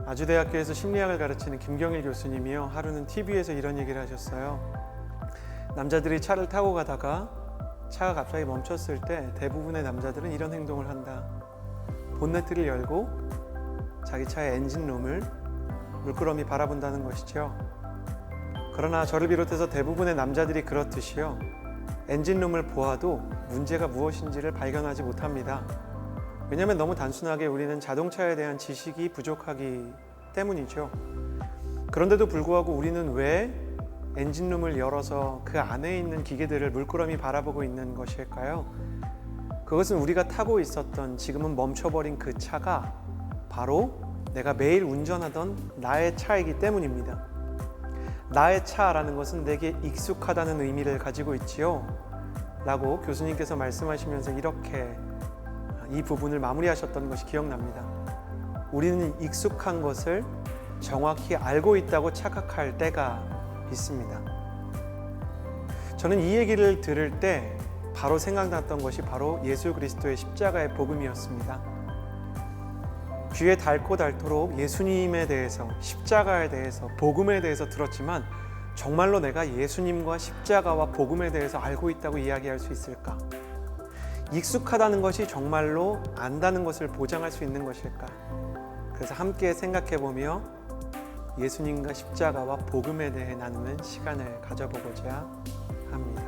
아주대학교에서 심리학을 가르치는 김경일 교수님이요, 하루는 TV에서 이런 얘기를 하셨어요. 남자들이 차를 타고 가다가 차가 갑자기 멈췄을 때 대부분의 남자들은 이런 행동을 한다. 본네트를 열고 자기 차의 엔진룸을 물끄러미 바라본다는 것이죠. 그러나 저를 비롯해서 대부분의 남자들이 그렇듯이요, 엔진룸을 보아도 문제가 무엇인지를 발견하지 못합니다. 왜냐하면 너무 단순하게 우리는 자동차에 대한 지식이 부족하기 때문이죠. 그런데도 불구하고 우리는 왜 엔진룸을 열어서 그 안에 있는 기계들을 물끄러미 바라보고 있는 것일까요? 그것은 우리가 타고 있었던, 지금은 멈춰버린 그 차가 바로 내가 매일 운전하던 나의 차이기 때문입니다. 나의 차라는 것은 내게 익숙하다는 의미를 가지고 있지요 라고 교수님께서 말씀하시면서 이렇게 이 부분을 마무리하셨던 것이 기억납니다. 우리는 익숙한 것을 정확히 알고 있다고 착각할 때가 있습니다. 저는 이 얘기를 들을 때 바로 생각났던 것이 바로 예수 그리스도의 십자가의 복음이었습니다. 귀에 닳고 예수님에 대해서, 십자가에 대해서, 복음에 대해서 들었지만 정말로 내가 예수님과 십자가와 복음에 대해서 알고 있다고 이야기할 수 있을까? 익숙하다는 것이 정말로 안다는 것을 보장할 수 있는 것일까? 그래서 함께 생각해보며 예수님과 십자가와 복음에 대해 나누는 시간을 가져보고자 합니다.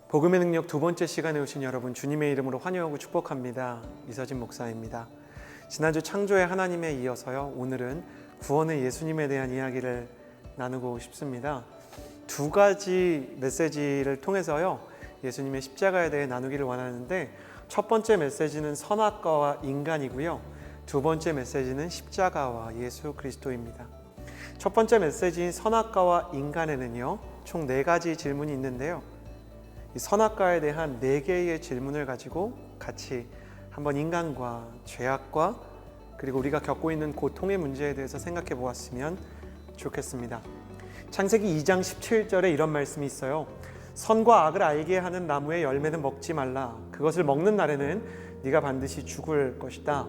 복음의 능력 두 번째 시간에 오신 여러분, 주님의 이름으로 환영하고 축복합니다. 이서진 목사입니다. 지난주 창조의 하나님에 이어서요, 오늘은 구원의 예수님에 대한 이야기를 나누고 싶습니다. 두 가지 메시지를 통해서요, 예수님의 십자가에 대해 나누기를 원하는데, 첫 번째 메시지는 선악과와 인간이고요, 두 번째 메시지는 십자가와 예수 그리스도입니다. 첫 번째 메시지인 선악과와 인간에는요, 총 4가지 질문이 있는데요, 이 선악과에 대한 4개의 질문을 가지고 같이 한번 인간과 죄악과 그리고 우리가 겪고 있는 고통의 문제에 대해서 생각해 보았으면 좋겠습니다. 창세기 2장 17절에 이런 말씀이 있어요. 선과 악을 알게 하는 나무의 열매는 먹지 말라. 그것을 먹는 날에는 네가 반드시 죽을 것이다.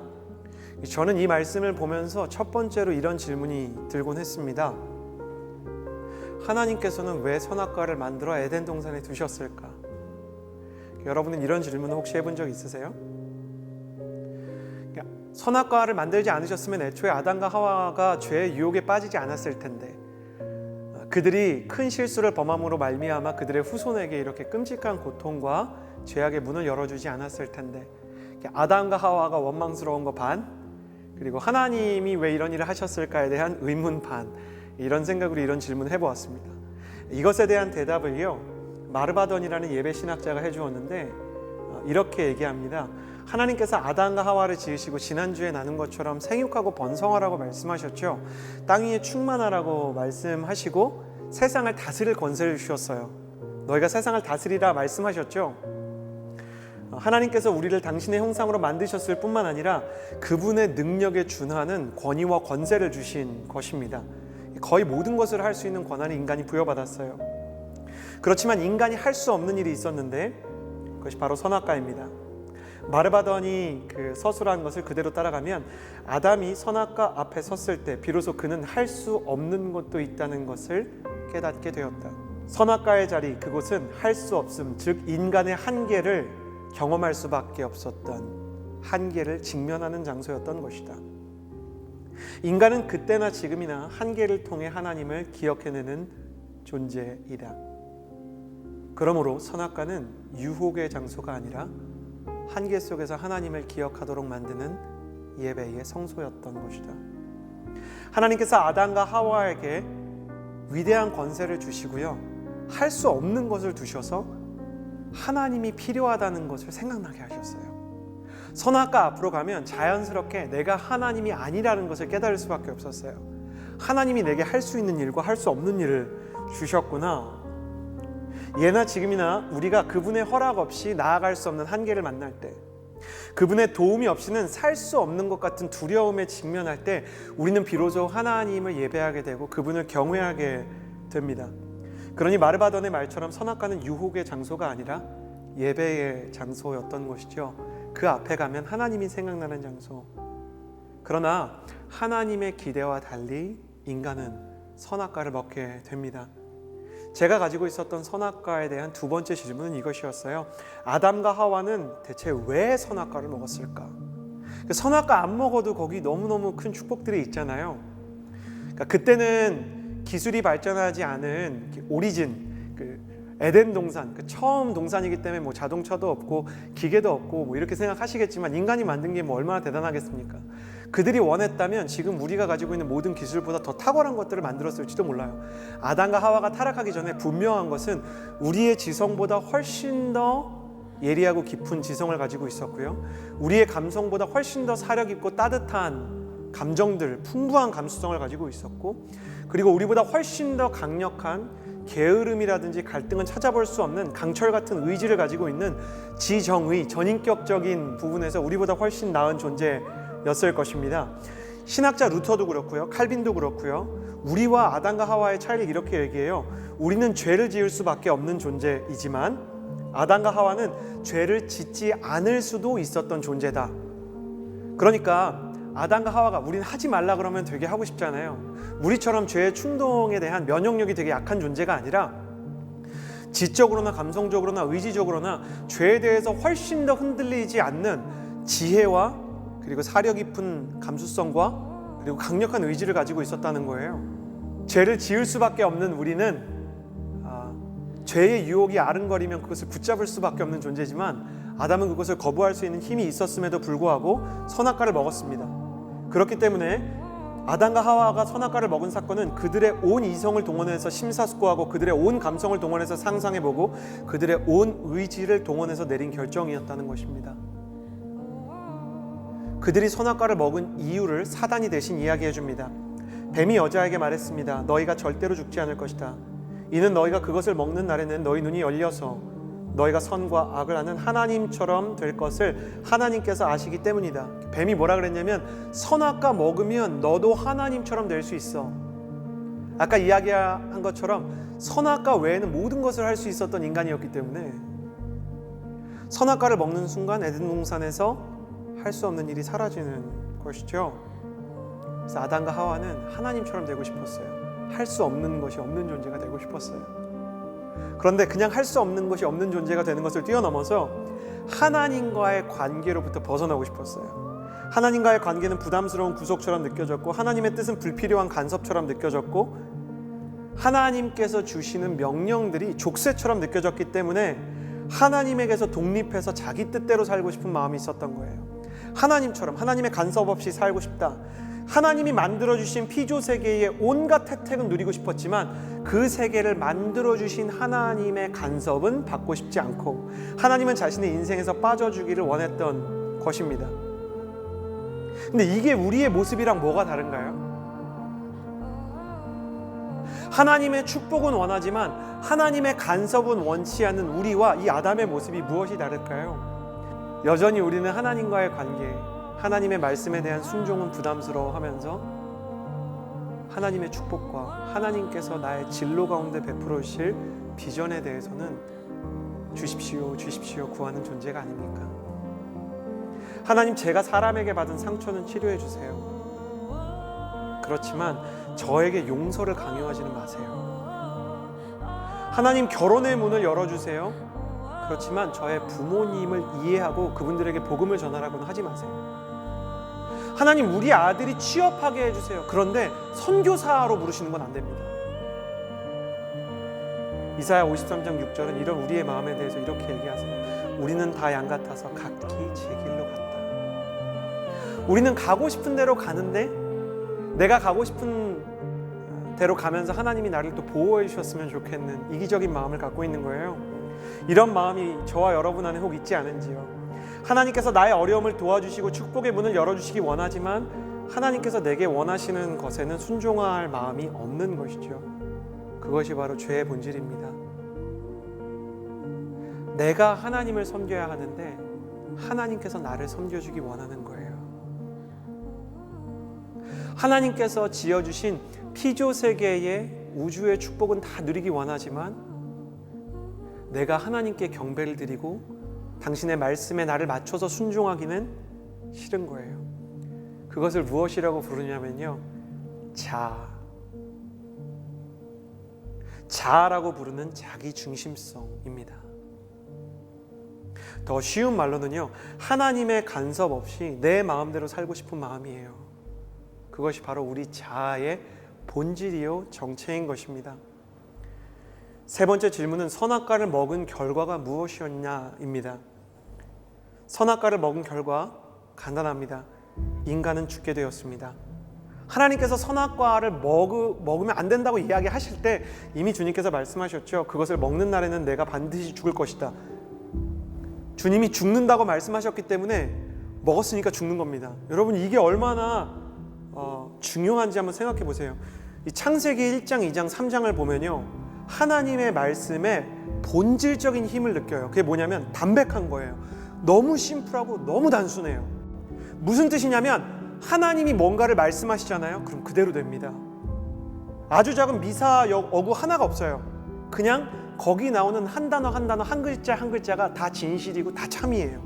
저는 이 말씀을 보면서 첫 번째로 이런 질문이 들곤 했습니다. 하나님께서는 왜 선악과를 만들어 에덴 동산에 두셨을까? 여러분은 이런 질문을 혹시 해본 적 있으세요? 선악과를 만들지 않으셨으면 애초에 아담과 하와가 죄의 유혹에 빠지지 않았을 텐데, 그들이 큰 실수를 범함으로 말미암아 그들의 후손에게 이렇게 끔찍한 고통과 죄악의 문을 열어주지 않았을 텐데, 아담과 하와가 원망스러운 거 반, 그리고 하나님이 왜 이런 일을 하셨을까에 대한 의문 반, 이런 생각으로 이런 질문을 해보았습니다. 이것에 대한 대답을요, 마르바던이라는 예배 신학자가 해주었는데 이렇게 얘기합니다. 하나님께서 아담과 하와를 지으시고 지난주에 나눈 것처럼 생육하고 번성하라고 말씀하셨죠. 땅 위에 충만하라고 말씀하시고 세상을 다스릴 권세를 주셨어요. 너희가 세상을 다스리라 말씀하셨죠. 하나님께서 우리를 당신의 형상으로 만드셨을 뿐만 아니라 그분의 능력에 준하는 권위와 권세를 주신 것입니다. 거의 모든 것을 할 수 있는 권한을 인간이 부여받았어요. 그렇지만 인간이 할 수 없는 일이 있었는데 그것이 바로 선악과입니다. 마르바던이 그 서술한 것을 그대로 따라가면 아담이 선악과 앞에 섰을 때 비로소 그는 할 수 없는 것도 있다는 것을 깨닫게 되었다. 선악과의 자리, 그곳은 할 수 없음, 즉 인간의 한계를 경험할 수밖에 없었던, 한계를 직면하는 장소였던 것이다. 인간은 그때나 지금이나 한계를 통해 하나님을 기억해내는 존재이다. 그러므로 선악과는 유혹의 장소가 아니라 한계 속에서 하나님을 기억하도록 만드는 예배의 성소였던 것이다. 하나님께서 아담과 하와에게 위대한 권세를 주시고요, 할 수 없는 것을 두셔서 하나님이 필요하다는 것을 생각나게 하셨어요. 선악과 앞으로 가면 자연스럽게 내가 하나님이 아니라는 것을 깨달을 수밖에 없었어요. 하나님이 내게 할 수 있는 일과 할 수 없는 일을 주셨구나. 예나 지금이나 우리가 그분의 허락 없이 나아갈 수 없는 한계를 만날 때, 그분의 도움이 없이는 살 수 없는 것 같은 두려움에 직면할 때 우리는 비로소 하나님을 예배하게 되고 그분을 경외하게 됩니다. 그러니 마르바돈의 말처럼 선악과는 유혹의 장소가 아니라 예배의 장소였던 것이죠. 그 앞에 가면 하나님이 생각나는 장소. 그러나 하나님의 기대와 달리 인간은 선악과를 먹게 됩니다. 제가 가지고 있었던 선악과에 대한 두 번째 질문은 이것이었어요. 아담과 하와는 대체 왜 선악과를 먹었을까? 선악과 안 먹어도 거기 너무너무 큰 축복들이 있잖아요. 그러니까 그때는 기술이 발전하지 않은 오리진, 에덴 동산, 처음 동산이기 때문에 뭐 자동차도 없고 기계도 없고 뭐 이렇게 생각하시겠지만 인간이 만든 게 뭐 얼마나 대단하겠습니까? 그들이 원했다면 지금 우리가 가지고 있는 모든 기술보다 더 탁월한 것들을 만들었을지도 몰라요. 아담과 하와가 타락하기 전에 분명한 것은 우리의 지성보다 훨씬 더 예리하고 깊은 지성을 가지고 있었고요. 우리의 감성보다 훨씬 더 사려 깊고 따뜻한 감정들, 풍부한 감수성을 가지고 있었고, 그리고 우리보다 훨씬 더 강력한 게으름이라든지 갈등은 찾아볼 수 없는 강철 같은 의지를 가지고 있는 지정의, 전인격적인 부분에서 우리보다 훨씬 나은 존재였을 것입니다. 신학자 루터도 그렇고요, 칼빈도 그렇고요, 우리와 아담과 하와의 차이를 이렇게 얘기해요. 우리는 죄를 지을 수밖에 없는 존재이지만 아담과 하와는 죄를 짓지 않을 수도 있었던 존재다. 그러니까 아담과 하와가 우리는 하지 말라 그러면 되게 하고 싶잖아요. 우리처럼 죄의 충동에 대한 면역력이 되게 약한 존재가 아니라 지적으로나 감성적으로나 의지적으로나 죄에 대해서 훨씬 더 흔들리지 않는 지혜와 그리고 사려 깊은 감수성과 그리고 강력한 의지를 가지고 있었다는 거예요. 죄를 지을 수밖에 없는 우리는 죄의 유혹이 아른거리면 그것을 붙잡을 수밖에 없는 존재지만 아담은 그것을 거부할 수 있는 힘이 있었음에도 불구하고 선악과를 먹었습니다. 그렇기 때문에 아담과 하와가 선악과를 먹은 사건은 그들의 온 이성을 동원해서 심사숙고하고 그들의 온 감성을 동원해서 상상해보고 그들의 온 의지를 동원해서 내린 결정이었다는 것입니다. 그들이 선악과를 먹은 이유를 사단이 대신 이야기해 줍니다. 뱀이 여자에게 말했습니다. 너희가 절대로 죽지 않을 것이다. 이는 너희가 그것을 먹는 날에는 너희 눈이 열려서 너희가 선과 악을 아는 하나님처럼 될 것을 하나님께서 아시기 때문이다. 뱀이 뭐라 그랬냐면 선악과 먹으면 너도 하나님처럼 될 수 있어. 아까 이야기한 것처럼 선악과 외에는 모든 것을 할 수 있었던 인간이었기 때문에 선악과를 먹는 순간 에덴 동산에서 할 수 없는 일이 사라지는 것이죠. 그래서 아담과 하와는 하나님처럼 되고 싶었어요. 할 수 없는 것이 없는 존재가 되고 싶었어요. 그런데 그냥 할 수 없는 것이 없는 존재가 되는 것을 뛰어넘어서 하나님과의 관계로부터 벗어나고 싶었어요. 하나님과의 관계는 부담스러운 구속처럼 느껴졌고 하나님의 뜻은 불필요한 간섭처럼 느껴졌고 하나님께서 주시는 명령들이 족쇄처럼 느껴졌기 때문에 하나님에게서 독립해서 자기 뜻대로 살고 싶은 마음이 있었던 거예요. 하나님처럼 하나님의 간섭 없이 살고 싶다. 하나님이 만들어주신 피조세계의 온갖 혜택은 누리고 싶었지만 그 세계를 만들어주신 하나님의 간섭은 받고 싶지 않고 하나님은 자신의 인생에서 빠져주기를 원했던 것입니다. 근데 이게 우리의 모습이랑 뭐가 다른가요? 하나님의 축복은 원하지만 하나님의 간섭은 원치 않는 우리와 이 아담의 모습이 무엇이 다를까요? 여전히 우리는 하나님과의 관계, 하나님의 말씀에 대한 순종은 부담스러워하면서 하나님의 축복과 하나님께서 나의 진로 가운데 베풀어 주실 비전에 대해서는 주십시오, 주십시오 구하는 존재가 아닙니까? 하나님, 제가 사람에게 받은 상처는 치료해 주세요. 그렇지만 저에게 용서를 강요하지는 마세요. 하나님, 결혼의 문을 열어주세요. 그렇지만 저의 부모님을 이해하고 그분들에게 복음을 전하라고는 하지 마세요. 하나님, 우리 아들이 취업하게 해주세요. 그런데 선교사로 부르시는 건 안 됩니다. 이사야 53장 6절은 이런 우리의 마음에 대해서 이렇게 얘기하세요. 우리는 다 양 같아서 각기 제 길로 갔다. 우리는 가고 싶은 대로 가는데 내가 가고 싶은 대로 가면서 하나님이 나를 또 보호해 주셨으면 좋겠는 이기적인 마음을 갖고 있는 거예요. 이런 마음이 저와 여러분 안에 혹 있지 않은지요? 하나님께서 나의 어려움을 도와주시고 축복의 문을 열어주시기 원하지만 하나님께서 내게 원하시는 것에는 순종할 마음이 없는 것이죠. 그것이 바로 죄의 본질입니다. 내가 하나님을 섬겨야 하는데 하나님께서 나를 섬겨주기 원하는 거예요. 하나님께서 지어주신 피조세계의 우주의 축복은 다 누리기 원하지만 내가 하나님께 경배를 드리고 당신의 말씀에 나를 맞춰서 순종하기는 싫은 거예요. 그것을 무엇이라고 부르냐면요, 자아라고 부르는 자기 중심성입니다. 더 쉬운 말로는요, 하나님의 간섭 없이 내 마음대로 살고 싶은 마음이에요. 그것이 바로 우리 자아의 본질이요 정체인 것입니다. 세 번째 질문은 선악과를 먹은 결과가 무엇이었냐입니다. 선악과를 먹은 결과 간단합니다. 인간은 죽게 되었습니다. 하나님께서 선악과를 먹으면 안 된다고 이야기하실 때 이미 주님께서 말씀하셨죠. 그것을 먹는 날에는 내가 반드시 죽을 것이다. 주님이 죽는다고 말씀하셨기 때문에 먹었으니까 죽는 겁니다. 여러분, 이게 얼마나 중요한지 한번 생각해 보세요. 이 창세기 1장, 2장, 3장을 보면요, 하나님의 말씀에 본질적인 힘을 느껴요. 그게 뭐냐면 담백한 거예요. 너무 심플하고 너무 단순해요. 무슨 뜻이냐면 하나님이 뭔가를 말씀하시잖아요. 그럼 그대로 됩니다. 아주 작은 미사 어구 하나가 없어요. 그냥 거기 나오는 한 단어 한 단어, 한 글자 한 글자가 다 진실이고 다 참이에요.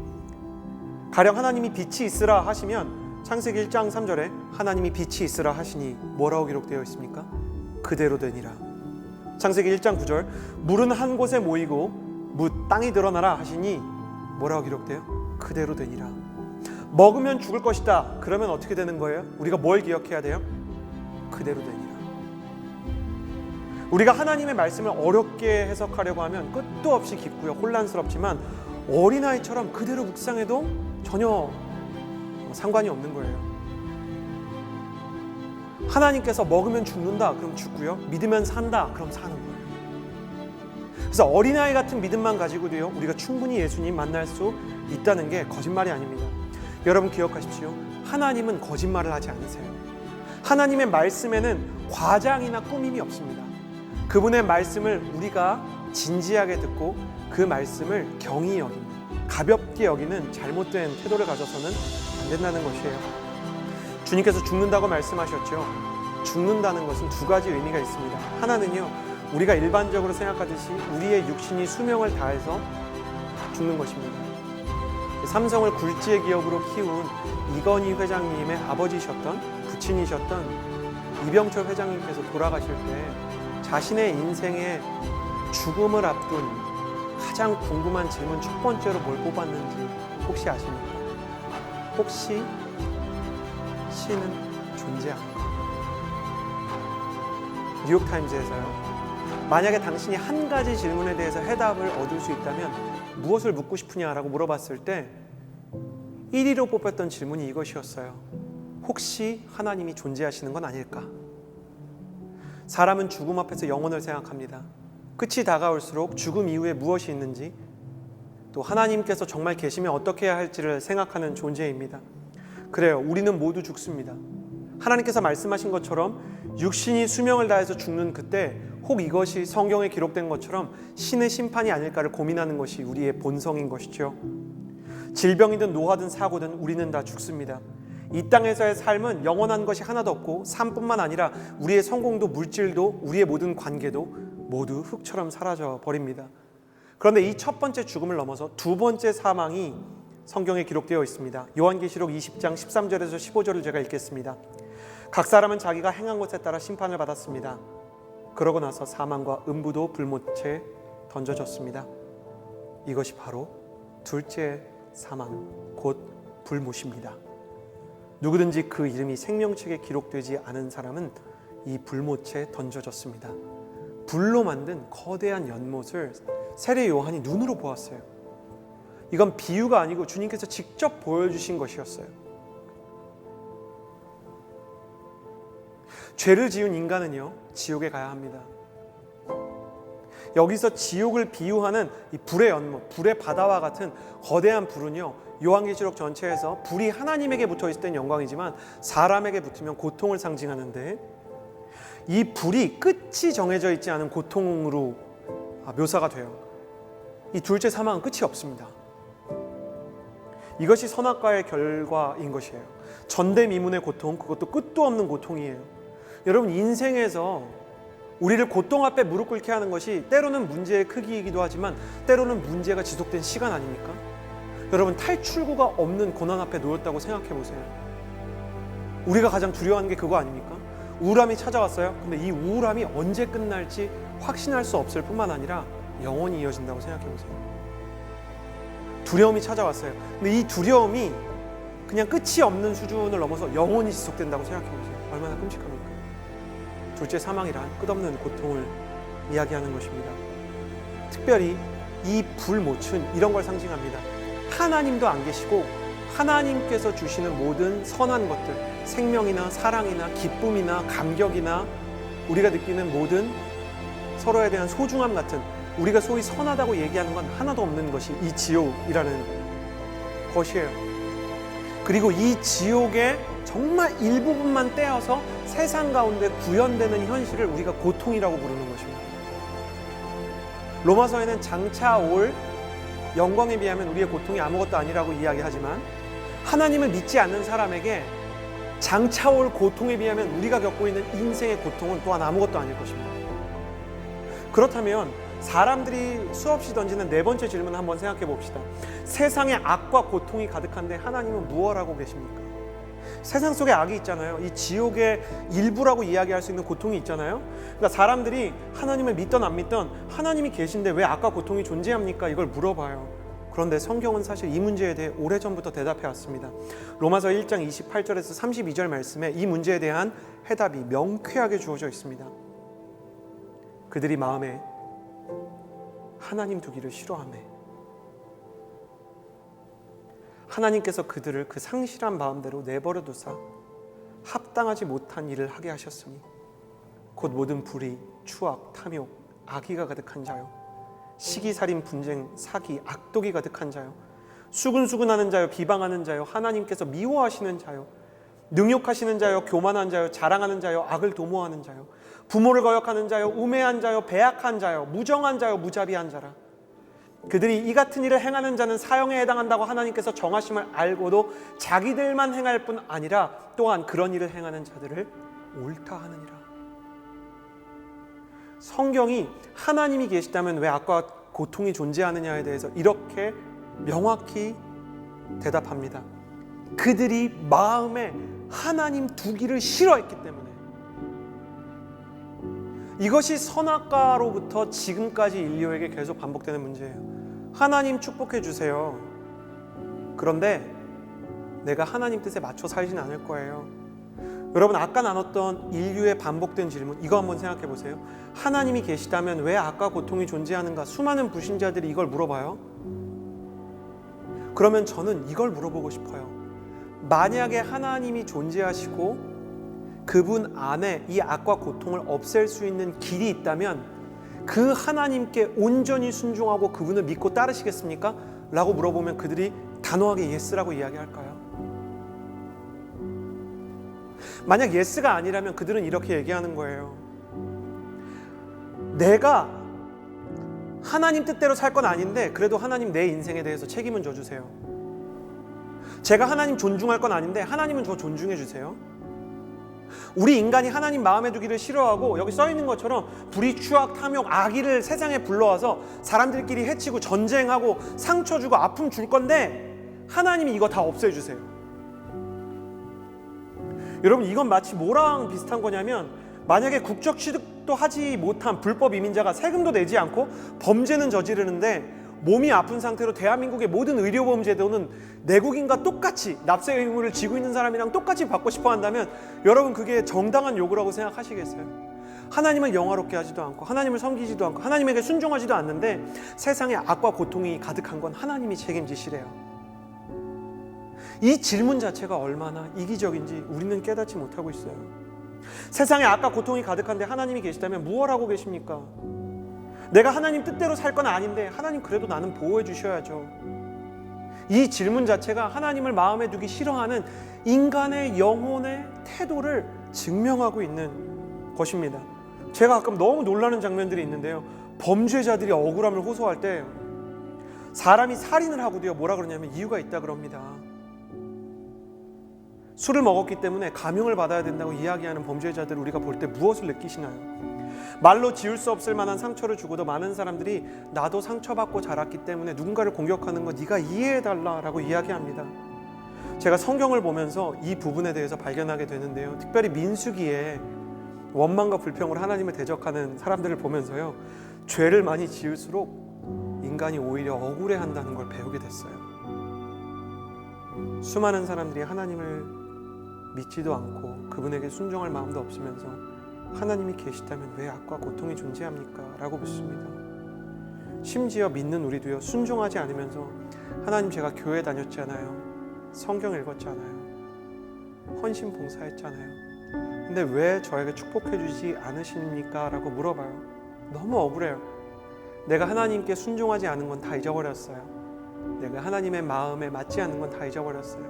가령 하나님이 빛이 있으라 하시면 창세기 1장 3절에 하나님이 빛이 있으라 하시니 뭐라고 기록되어 있습니까? 그대로 되니라. 창세기 1장 9절 물은 한 곳에 모이고 묻 땅이 드러나라 하시니 뭐라고 기록돼요? 그대로 되니라. 먹으면 죽을 것이다. 그러면 어떻게 되는 거예요? 우리가 뭘 기억해야 돼요? 그대로 되니라. 우리가 하나님의 말씀을 어렵게 해석하려고 하면 끝도 없이 깊고요, 혼란스럽지만 어린아이처럼 그대로 묵상해도 전혀 상관이 없는 거예요. 하나님께서 먹으면 죽는다, 그럼 죽고요. 믿으면 산다, 그럼 사는 거예요. 그래서 어린아이 같은 믿음만 가지고도요, 우리가 충분히 예수님 만날 수 있다는 게 거짓말이 아닙니다. 여러분 기억하십시오. 하나님은 거짓말을 하지 않으세요. 하나님의 말씀에는 과장이나 꾸밈이 없습니다. 그분의 말씀을 우리가 진지하게 듣고 그 말씀을 경히 여기는, 가볍게 여기는 잘못된 태도를 가져서는 안 된다는 것이에요. 주님께서 죽는다고 말씀하셨죠. 죽는다는 것은 두 가지 의미가 있습니다. 하나는요, 우리가 일반적으로 생각하듯이 우리의 육신이 수명을 다해서 죽는 것입니다. 삼성을 굴지의 기업으로 키운 이건희 회장님의 아버지셨던, 부친이셨던 이병철 회장님께서 돌아가실 때 자신의 인생의 죽음을 앞둔 가장 궁금한 질문 첫 번째로 뭘 뽑았는지 혹시 아십니까? 혹시 신은 존재합니까? 뉴욕타임즈에서요, 만약에 당신이 한 가지 질문에 대해서 해답을 얻을 수 있다면 무엇을 묻고 싶으냐라고 물어봤을 때 1위로 뽑혔던 질문이 이것이었어요. 혹시 하나님이 존재하시는 건 아닐까? 사람은 죽음 앞에서 영혼을 생각합니다. 끝이 다가올수록 죽음 이후에 무엇이 있는지, 또 하나님께서 정말 계시면 어떻게 해야 할지를 생각하는 존재입니다. 그래요, 우리는 모두 죽습니다. 하나님께서 말씀하신 것처럼 육신이 수명을 다해서 죽는 그때 혹 이것이 성경에 기록된 것처럼 신의 심판이 아닐까를 고민하는 것이 우리의 본성인 것이죠. 질병이든 노화든 사고든 우리는 다 죽습니다. 이 땅에서의 삶은 영원한 것이 하나도 없고 삶뿐만 아니라 우리의 성공도 물질도 우리의 모든 관계도 모두 흙처럼 사라져 버립니다. 그런데 이 첫 번째 죽음을 넘어서 두 번째 사망이 성경에 기록되어 있습니다. 요한계시록 20장 13절에서 15절을 제가 읽겠습니다. 각 사람은 자기가 행한 것에 따라 심판을 받았습니다. 그러고 나서 사망과 음부도 불못에 던져졌습니다. 이것이 바로 둘째 사망, 곧 불못입니다. 누구든지 그 이름이 생명책에 기록되지 않은 사람은 이 불못에 던져졌습니다. 불로 만든 거대한 연못을 세례 요한이 눈으로 보았어요. 이건 비유가 아니고 주님께서 직접 보여주신 것이었어요. 죄를 지은 인간은요, 지옥에 가야 합니다. 여기서 지옥을 비유하는 이 불의 연못, 불의 바다와 같은 거대한 불은요, 요한계시록 전체에서 불이 하나님에게 붙어있을 땐 영광이지만 사람에게 붙으면 고통을 상징하는데, 이 불이 끝이 정해져 있지 않은 고통으로 묘사가 돼요. 이 둘째 사망은 끝이 없습니다. 이것이 선악과의 결과인 것이에요. 전대미문의 고통, 그것도 끝도 없는 고통이에요. 여러분, 인생에서 우리를 고통 앞에 무릎 꿇게 하는 것이 때로는 문제의 크기이기도 하지만 때로는 문제가 지속된 시간 아닙니까? 여러분, 탈출구가 없는 고난 앞에 놓였다고 생각해 보세요. 우리가 가장 두려워하는 게 그거 아닙니까? 우울함이 찾아왔어요. 근데 이 우울함이 언제 끝날지 확신할 수 없을 뿐만 아니라 영원히 이어진다고 생각해 보세요. 두려움이 찾아왔어요. 근데 이 두려움이 그냥 끝이 없는 수준을 넘어서 영원히 지속된다고 생각해 보세요. 얼마나 끔찍합니까? 둘째, 사망이란 끝없는 고통을 이야기하는 것입니다. 특별히 이 불모춘 이런 걸 상징합니다. 하나님도 안 계시고 하나님께서 주시는 모든 선한 것들, 생명이나 사랑이나 기쁨이나 감격이나 우리가 느끼는 모든 서로에 대한 소중함 같은, 우리가 소위 선하다고 얘기하는 건 하나도 없는 것이 이 지옥이라는 것이에요. 그리고 이 지옥의 정말 일부분만 떼어서 세상 가운데 구현되는 현실을 우리가 고통이라고 부르는 것입니다. 로마서에는 장차 올 영광에 비하면 우리의 고통이 아무것도 아니라고 이야기하지만, 하나님을 믿지 않는 사람에게 장차 올 고통에 비하면 우리가 겪고 있는 인생의 고통은 또한 아무것도 아닐 것입니다. 그렇다면 사람들이 수없이 던지는 네 번째 질문 한번 생각해 봅시다. 세상에 악과 고통이 가득한데 하나님은 무엇 하고 계십니까? 세상 속에 악이 있잖아요. 이 지옥의 일부라고 이야기할 수 있는 고통이 있잖아요. 그러니까 사람들이 하나님을 믿던 안 믿던 하나님이 계신데 왜 악과 고통이 존재합니까? 이걸 물어봐요. 그런데 성경은 사실 이 문제에 대해 오래전부터 대답해 왔습니다. 로마서 1장 28절에서 32절 말씀에 이 문제에 대한 해답이 명쾌하게 주어져 있습니다. 그들이 마음에 하나님 두기를 싫어하며 하나님께서 그들을 그 상실한 마음대로 내버려 두사 합당하지 못한 일을 하게 하셨으니 곧 모든 불의, 추악, 탐욕, 악의가 가득한 자요, 시기살인, 분쟁, 사기, 악독이 가득한 자요, 수근수근하는 자요, 비방하는 자요, 하나님께서 미워하시는 자요, 능욕하시는 자요, 교만한 자요, 자랑하는 자요, 악을 도모하는 자요, 부모를 거역하는 자요, 우매한 자요, 배악한 자요, 무정한 자요, 무자비한 자라. 그들이 이 같은 일을 행하는 자는 사형에 해당한다고 하나님께서 정하심을 알고도 자기들만 행할 뿐 아니라 또한 그런 일을 행하는 자들을 옳다 하느니라. 성경이 하나님이 계시다면 왜 악과 고통이 존재하느냐에 대해서 이렇게 명확히 대답합니다. 그들이 마음에 하나님 두기를 싫어했기 때문에. 이것이 선악과로부터 지금까지 인류에게 계속 반복되는 문제예요. 하나님 축복해 주세요. 그런데 내가 하나님 뜻에 맞춰 살진 않을 거예요. 여러분, 아까 나눴던 인류의 반복된 질문, 이거 한번 생각해 보세요. 하나님이 계시다면 왜 악과 고통이 존재하는가? 수많은 불신자들이 이걸 물어봐요. 그러면 저는 이걸 물어보고 싶어요. 만약에 하나님이 존재하시고 그분 안에 이 악과 고통을 없앨 수 있는 길이 있다면 그 하나님께 온전히 순종하고 그분을 믿고 따르시겠습니까? 라고 물어보면 그들이 단호하게 예스라고 이야기할까요? 만약 예스가 아니라면 그들은 이렇게 얘기하는 거예요. 내가 하나님 뜻대로 살 건 아닌데 그래도 하나님 내 인생에 대해서 책임은 져주세요. 제가 하나님 존중할 건 아닌데 하나님은 저 존중해 주세요. 우리 인간이 하나님 마음에 두기를 싫어하고 여기 써있는 것처럼 불의, 추악, 탐욕, 악의를 세상에 불러와서 사람들끼리 해치고 전쟁하고 상처 주고 아픔 줄 건데 하나님이 이거 다 없애주세요. 여러분, 이건 마치 뭐랑 비슷한 거냐면 만약에 국적 취득도 하지 못한 불법 이민자가 세금도 내지 않고 범죄는 저지르는데 몸이 아픈 상태로 대한민국의 모든 의료보험 제도는 내국인과 똑같이 납세 의무를 지고 있는 사람이랑 똑같이 받고 싶어 한다면 여러분, 그게 정당한 요구라고 생각하시겠어요? 하나님을 영화롭게 하지도 않고 하나님을 섬기지도 않고 하나님에게 순종하지도 않는데 세상에 악과 고통이 가득한 건 하나님이 책임지시래요. 이 질문 자체가 얼마나 이기적인지 우리는 깨닫지 못하고 있어요. 세상에 악과 고통이 가득한데 하나님이 계시다면 무엇 하고 계십니까? 내가 하나님 뜻대로 살 건 아닌데 하나님 그래도 나는 보호해 주셔야죠. 이 질문 자체가 하나님을 마음에 두기 싫어하는 인간의 영혼의 태도를 증명하고 있는 것입니다. 제가 가끔 너무 놀라는 장면들이 있는데요. 범죄자들이 억울함을 호소할 때 사람이 살인을 하고도요, 뭐라 그러냐면 이유가 있다 그럽니다. 술을 먹었기 때문에 감형을 받아야 된다고 이야기하는 범죄자들을 우리가 볼 때 무엇을 느끼시나요? 말로 지울 수 없을 만한 상처를 주고도 많은 사람들이 나도 상처받고 자랐기 때문에 누군가를 공격하는 거 네가 이해해달라라고 이야기합니다. 제가 성경을 보면서 이 부분에 대해서 발견하게 되는데요. 특별히 민수기에 원망과 불평으로 하나님을 대적하는 사람들을 보면서요, 죄를 많이 지을수록 인간이 오히려 억울해한다는 걸 배우게 됐어요. 수많은 사람들이 하나님을 믿지도 않고 그분에게 순종할 마음도 없으면서 하나님이 계시다면 왜 악과 고통이 존재합니까? 라고 묻습니다. 심지어 믿는 우리도요, 순종하지 않으면서 하나님 제가 교회 다녔잖아요, 성경 읽었잖아요, 헌신 봉사했잖아요, 근데 왜 저에게 축복해 주지 않으십니까? 라고 물어봐요. 너무 억울해요. 내가 하나님께 순종하지 않은 건 다 잊어버렸어요. 내가 하나님의 마음에 맞지 않는 건 다 잊어버렸어요.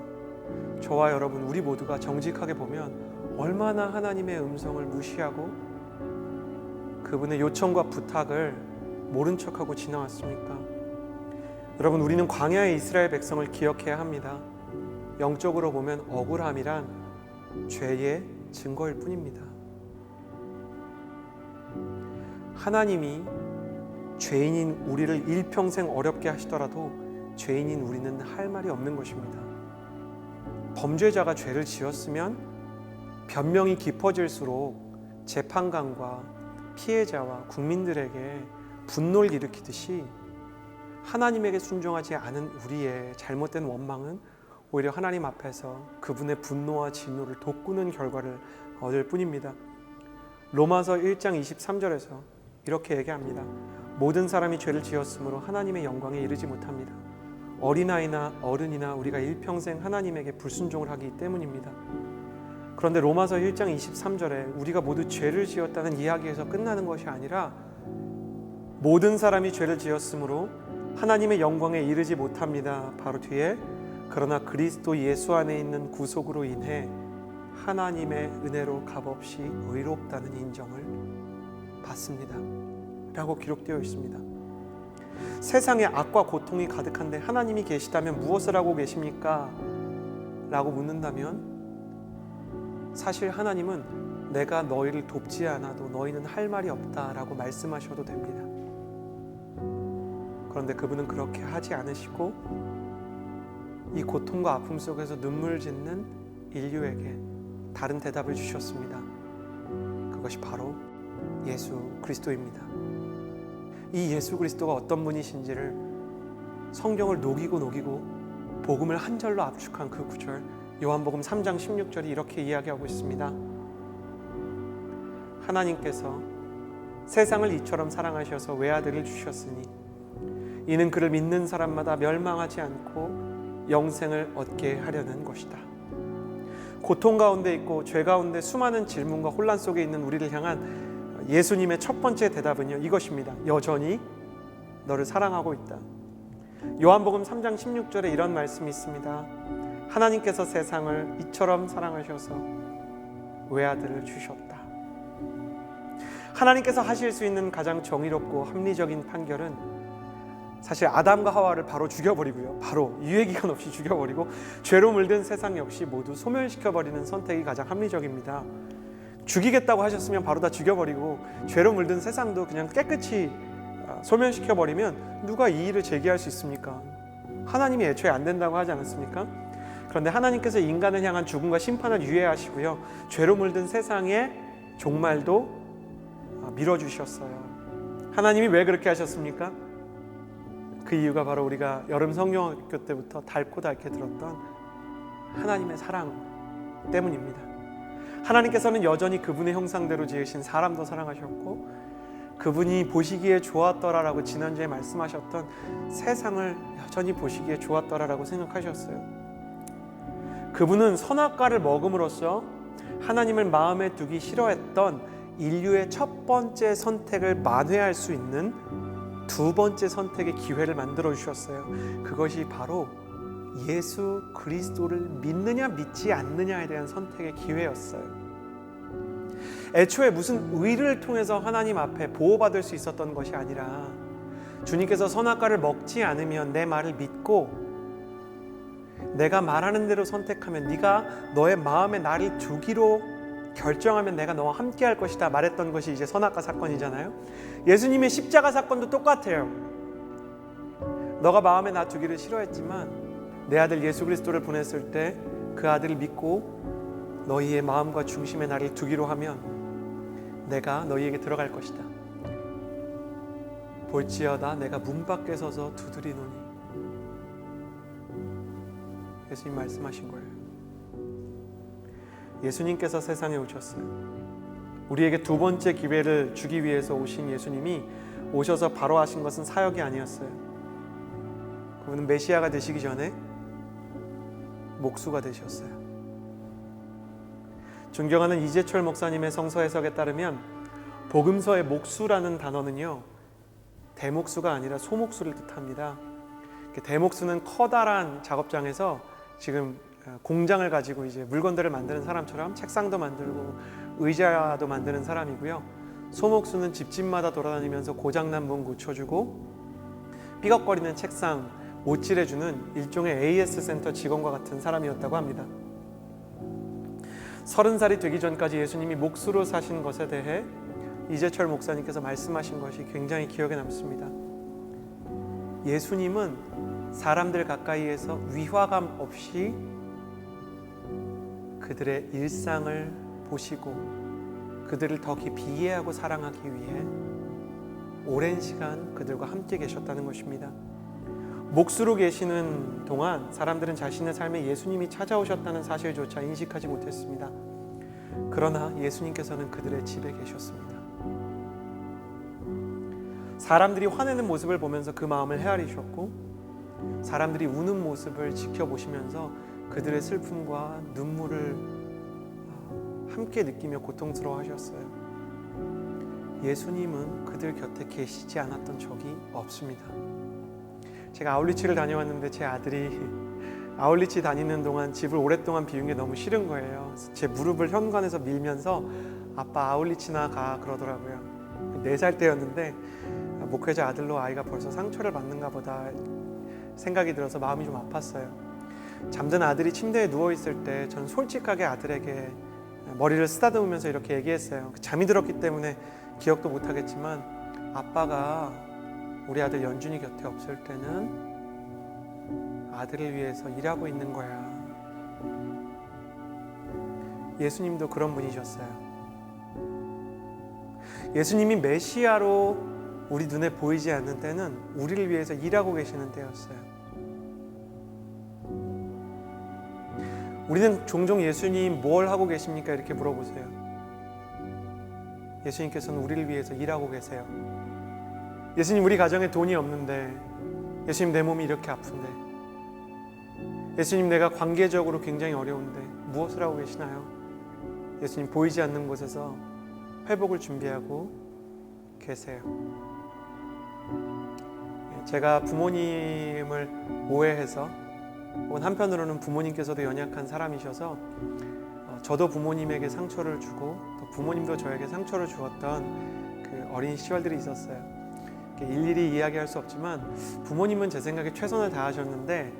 저와 여러분, 우리 모두가 정직하게 보면 얼마나 하나님의 음성을 무시하고 그분의 요청과 부탁을 모른 척하고 지나왔습니까? 여러분, 우리는 광야의 이스라엘 백성을 기억해야 합니다. 영적으로 보면 억울함이란 죄의 증거일 뿐입니다. 하나님이 죄인인 우리를 일평생 어렵게 하시더라도 죄인인 우리는 할 말이 없는 것입니다. 범죄자가 죄를 지었으면 변명이 깊어질수록 재판관과 피해자와 국민들에게 분노를 일으키듯이 하나님에게 순종하지 않은 우리의 잘못된 원망은 오히려 하나님 앞에서 그분의 분노와 진노를 돋구는 결과를 얻을 뿐입니다. 로마서 1장 23절에서 이렇게 얘기합니다. 모든 사람이 죄를 지었으므로 하나님의 영광에 이르지 못합니다. 어린아이나 어른이나 우리가 일평생 하나님에게 불순종을 하기 때문입니다. 그런데 로마서 1장 23절에 우리가 모두 죄를 지었다는 이야기에서 끝나는 것이 아니라 모든 사람이 죄를 지었으므로 하나님의 영광에 이르지 못합니다. 바로 뒤에 그러나 그리스도 예수 안에 있는 구속으로 인해 하나님의 은혜로 값없이 의롭다는 인정을 받습니다. 라고 기록되어 있습니다. 세상에 악과 고통이 가득한데 하나님이 계시다면 무엇을 하고 계십니까? 라고 묻는다면 사실 하나님은 내가 너희를 돕지 않아도 너희는 할 말이 없다라고 말씀하셔도 됩니다. 그런데 그분은 그렇게 하지 않으시고 이 고통과 아픔 속에서 눈물 짓는 인류에게 다른 대답을 주셨습니다. 그것이 바로 예수 그리스도입니다. 이 예수 그리스도가 어떤 분이신지를 성경을 녹이고 복음을 한 절로 압축한 그 구절, 요한복음 3장 16절이 이렇게 이야기하고 있습니다. 하나님께서 세상을 이처럼 사랑하셔서 외아들을 주셨으니 이는 그를 믿는 사람마다 멸망하지 않고 영생을 얻게 하려는 것이다. 고통 가운데 있고 죄 가운데 수많은 질문과 혼란 속에 있는 우리를 향한 예수님의 첫 번째 대답은요, 이것입니다. 여전히 너를 사랑하고 있다. 요한복음 3장 16절에 이런 말씀이 있습니다. 하나님께서 세상을 이처럼 사랑하셔서 외아들을 주셨다. 하나님께서 하실 수 있는 가장 정의롭고 합리적인 판결은 사실 아담과 하와를 바로 죽여버리고요, 바로 유예기간 없이 죽여버리고 죄로 물든 세상 역시 모두 소멸시켜버리는 선택이 가장 합리적입니다. 죽이겠다고 하셨으면 바로 다 죽여버리고 죄로 물든 세상도 그냥 깨끗이 소멸시켜버리면 누가 이 일을 제기할 수 있습니까? 하나님이 애초에 안 된다고 하지 않았습니까? 그런데 하나님께서 인간을 향한 죽음과 심판을 유예하시고요, 죄로 물든 세상의 종말도 밀어주셨어요. 하나님이 왜 그렇게 하셨습니까? 그 이유가 바로 우리가 여름 성경학교 때부터 달고 닳게 들었던 하나님의 사랑 때문입니다. 하나님께서는 여전히 그분의 형상대로 지으신 사람도 사랑하셨고 그분이 보시기에 좋았더라라고 지난주에 말씀하셨던 세상을 여전히 보시기에 좋았더라라고 생각하셨어요. 그분은 선악과를 먹음으로써 하나님을 마음에 두기 싫어했던 인류의 첫 번째 선택을 만회할 수 있는 두 번째 선택의 기회를 만들어 주셨어요. 그것이 바로 예수 그리스도를 믿느냐 믿지 않느냐에 대한 선택의 기회였어요. 애초에 무슨 의를 통해서 하나님 앞에 보호받을 수 있었던 것이 아니라 주님께서 선악과를 먹지 않으면 내 말을 믿고 내가 말하는 대로 선택하면 네가 너의 마음에 나를 두기로 결정하면 내가 너와 함께 할 것이다 말했던 것이 이제 선악과 사건이잖아요. 예수님의 십자가 사건도 똑같아요. 너가 마음에 놔두기를 싫어했지만 내 아들 예수 그리스도를 보냈을 때 그 아들을 믿고 너희의 마음과 중심에 나를 두기로 하면 내가 너희에게 들어갈 것이다. 볼지어다 내가 문 밖에 서서 두드리노니. 예수님 말씀하신 거예요. 예수님께서 세상에 오셨어요. 우리에게 두 번째 기회를 주기 위해서 오신 예수님이 오셔서 바로 하신 것은 사역이 아니었어요. 그분은 메시아가 되시기 전에 목수가 되셨어요. 존경하는 이재철 목사님의 성서 해석에 따르면 복음서의 목수라는 단어는요, 대목수가 아니라 소목수를 뜻합니다. 대목수는 커다란 작업장에서 지금 공장을 가지고 이제 물건들을 만드는 사람처럼 책상도 만들고 의자도 만드는 사람이고요. 소목수는 집집마다 돌아다니면서 고장난 문 고쳐주고 삐걱거리는 책상 못칠해주는 일종의 AS 센터 직원과 같은 사람이었다고 합니다. 30살이 되기 전까지 예수님이 목수로 사신 것에 대해 이재철 목사님께서 말씀하신 것이 굉장히 기억에 남습니다. 예수님은 사람들 가까이에서 위화감 없이 그들의 일상을 보시고 그들을 더 깊이 이해하고 사랑하기 위해 오랜 시간 그들과 함께 계셨다는 것입니다. 목수로 계시는 동안 사람들은 자신의 삶에 예수님이 찾아오셨다는 사실조차 인식하지 못했습니다. 그러나 예수님께서는 그들의 집에 계셨습니다. 사람들이 화내는 모습을 보면서 그 마음을 헤아리셨고 사람들이 우는 모습을 지켜보시면서 그들의 슬픔과 눈물을 함께 느끼며 고통스러워 하셨어요. 예수님은 그들 곁에 계시지 않았던 적이 없습니다. 제가 아울리치를 다녀왔는데 제 아들이 아울리치 다니는 동안 집을 오랫동안 비운 게 너무 싫은 거예요. 제 무릎을 현관에서 밀면서 아빠 아울리치나 가 그러더라고요. 4살 때였는데 목회자 아들로 아이가 벌써 상처를 받는가 보다 생각이 들어서 마음이 좀 아팠어요. 잠든 아들이 침대에 누워있을 때 전 솔직하게 아들에게 머리를 쓰다듬으면서 이렇게 얘기했어요. 잠이 들었기 때문에 기억도 못하겠지만 아빠가 우리 아들 연준이 곁에 없을 때는 아들을 위해서 일하고 있는 거야. 예수님도 그런 분이셨어요. 예수님이 메시아로 우리 눈에 보이지 않는 때는 우리를 위해서 일하고 계시는 때였어요. 우리는 종종 예수님 뭘 하고 계십니까? 이렇게 물어보세요. 예수님께서는 우리를 위해서 일하고 계세요. 예수님 우리 가정에 돈이 없는데, 예수님 내 몸이 이렇게 아픈데, 예수님 내가 관계적으로 굉장히 어려운데 무엇을 하고 계시나요? 예수님 보이지 않는 곳에서 회복을 준비하고 계세요. 제가 부모님을 오해해서 혹은 한편으로는 부모님께서도 연약한 사람이셔서 저도 부모님에게 상처를 주고 또 부모님도 저에게 상처를 주었던 그 어린 시절들이 있었어요. 일일이 이야기할 수 없지만 부모님은 제 생각에 최선을 다하셨는데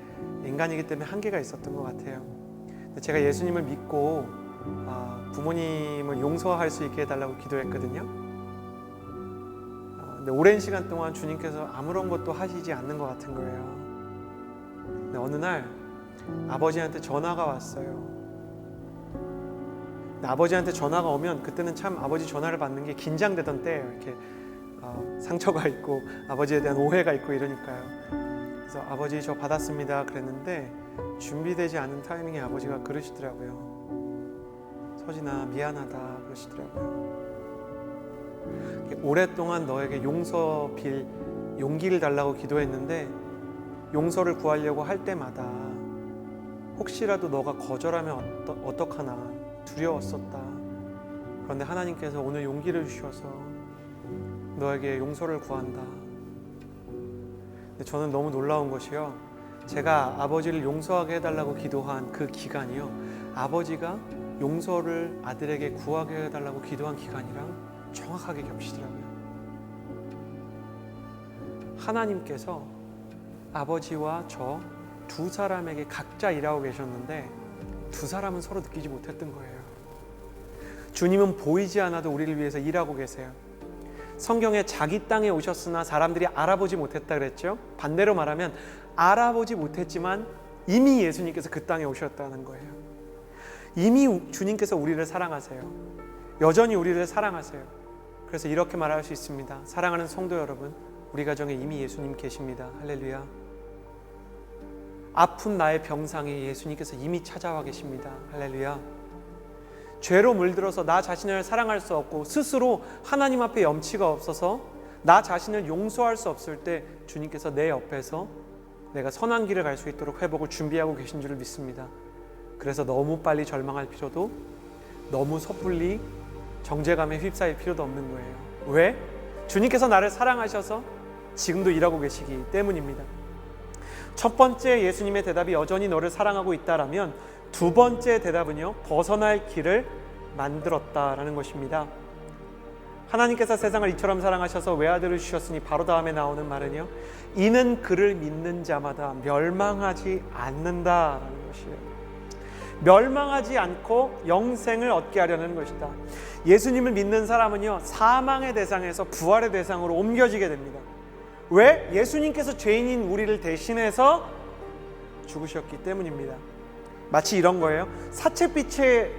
인간이기 때문에 한계가 있었던 것 같아요. 근데 제가 예수님을 믿고 부모님을 용서할 수 있게 해달라고 기도했거든요. 근데 오랜 시간 동안 주님께서 아무런 것도 하시지 않는 것 같은 거예요. 근데 어느 날 아버지한테 전화가 왔어요. 근데 아버지한테 전화가 오면 그때는 참 아버지 전화를 받는 게 긴장되던 때예요. 이렇게 상처가 있고 아버지에 대한 오해가 있고 이러니까요. 그래서 아버지 저 받았습니다 그랬는데 준비되지 않은 타이밍에 아버지가 그러시더라고요. 서진아 미안하다 그러시더라고요. 오랫동안 너에게 용서 빌 용기를 달라고 기도했는데 용서를 구하려고 할 때마다 혹시라도 너가 거절하면 어떡하나 두려웠었다. 그런데 하나님께서 오늘 용기를 주셔서 너에게 용서를 구한다. 근데 저는 너무 놀라운 것이요, 제가 아버지를 용서하게 해달라고 기도한 그 기간이요, 아버지가 용서를 아들에게 구하게 해달라고 기도한 기간이랑 정확하게 겹치더라고요. 하나님께서 아버지와 저 두 사람에게 각자 일하고 계셨는데 두 사람은 서로 느끼지 못했던 거예요. 주님은 보이지 않아도 우리를 위해서 일하고 계세요. 성경에 자기 땅에 오셨으나 사람들이 알아보지 못했다 그랬죠. 반대로 말하면 알아보지 못했지만 이미 예수님께서 그 땅에 오셨다는 거예요. 이미 주님께서 우리를 사랑하세요. 여전히 우리를 사랑하세요. 그래서 이렇게 말할 수 있습니다. 사랑하는 성도 여러분, 우리 가정에 이미 예수님 계십니다. 할렐루야. 아픈 나의 병상에 예수님께서 이미 찾아와 계십니다. 할렐루야. 죄로 물들어서 나 자신을 사랑할 수 없고 스스로 하나님 앞에 염치가 없어서 나 자신을 용서할 수 없을 때 주님께서 내 옆에서 내가 선한 길을 갈 수 있도록 회복을 준비하고 계신 줄을 믿습니다. 그래서 너무 빨리 절망할 필요도, 너무 섣불리 정죄감에 휩싸일 필요도 없는 거예요. 왜? 주님께서 나를 사랑하셔서 지금도 일하고 계시기 때문입니다. 첫 번째 예수님의 대답이 여전히 너를 사랑하고 있다라면, 두 번째 대답은요, 벗어날 길을 만들었다라는 것입니다. 하나님께서 세상을 이처럼 사랑하셔서 외아들을 주셨으니 바로 다음에 나오는 말은요, 이는 그를 믿는 자마다 멸망하지 않는다라는 것이에요. 멸망하지 않고 영생을 얻게 하려는 것이다. 예수님을 믿는 사람은요, 사망의 대상에서 부활의 대상으로 옮겨지게 됩니다. 왜? 예수님께서 죄인인 우리를 대신해서 죽으셨기 때문입니다. 마치 이런 거예요. 사채빚에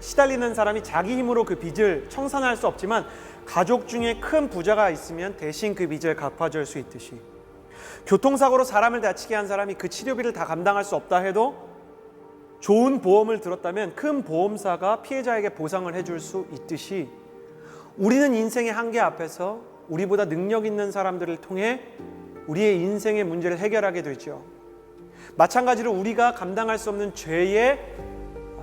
시달리는 사람이 자기 힘으로 그 빚을 청산할 수 없지만 가족 중에 큰 부자가 있으면 대신 그 빚을 갚아줄 수 있듯이, 교통사고로 사람을 다치게 한 사람이 그 치료비를 다 감당할 수 없다 해도 좋은 보험을 들었다면 큰 보험사가 피해자에게 보상을 해줄 수 있듯이, 우리는 인생의 한계 앞에서 우리보다 능력 있는 사람들을 통해 우리의 인생의 문제를 해결하게 되죠. 마찬가지로 우리가 감당할 수 없는 죄의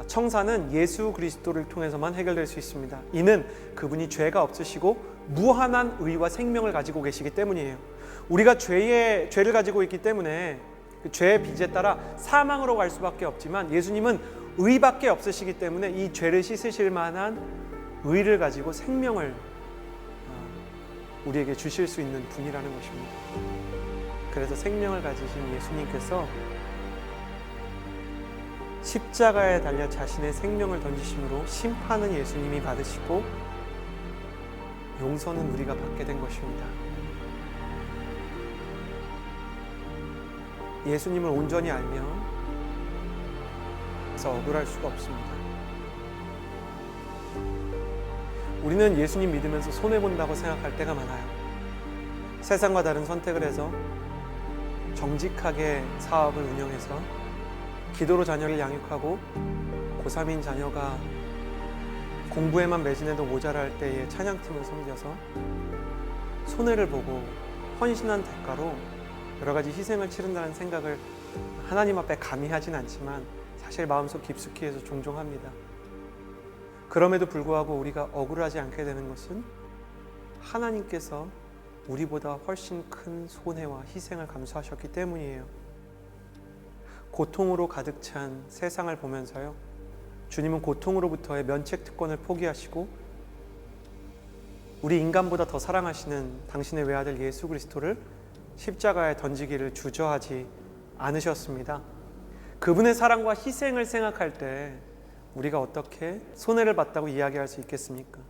청산은 예수 그리스도를 통해서만 해결될 수 있습니다. 이는 그분이 죄가 없으시고 무한한 의와 생명을 가지고 계시기 때문이에요. 우리가 죄를 가지고 있기 때문에 그 죄의 빚에 따라 사망으로 갈 수밖에 없지만, 예수님은 의밖에 없으시기 때문에 이 죄를 씻으실 만한 의를 가지고 생명을 우리에게 주실 수 있는 분이라는 것입니다. 그래서 생명을 가지신 예수님께서 십자가에 달려 자신의 생명을 던지심으로 심판은 예수님이 받으시고 용서는 우리가 받게 된 것입니다. 예수님을 온전히 알면 그래서 억울할 수가 없습니다. 우리는 예수님 믿으면서 손해본다고 생각할 때가 많아요. 세상과 다른 선택을 해서 정직하게 사업을 운영해서 기도로 자녀를 양육하고 고3인 자녀가 공부에만 매진해도 모자랄 때에 찬양팀을 섬겨서 손해를 보고 헌신한 대가로 여러 가지 희생을 치른다는 생각을 하나님 앞에 감히 하진 않지만 사실 마음속 깊숙이 해서 종종 합니다. 그럼에도 불구하고 우리가 억울하지 않게 되는 것은 하나님께서 우리보다 훨씬 큰 손해와 희생을 감수하셨기 때문이에요. 고통으로 가득 찬 세상을 보면서요, 주님은 고통으로부터의 면책 특권을 포기하시고 우리 인간보다 더 사랑하시는 당신의 외아들 예수 그리스도를 십자가에 던지기를 주저하지 않으셨습니다. 그분의 사랑과 희생을 생각할 때 우리가 어떻게 손해를 봤다고 이야기할 수 있겠습니까?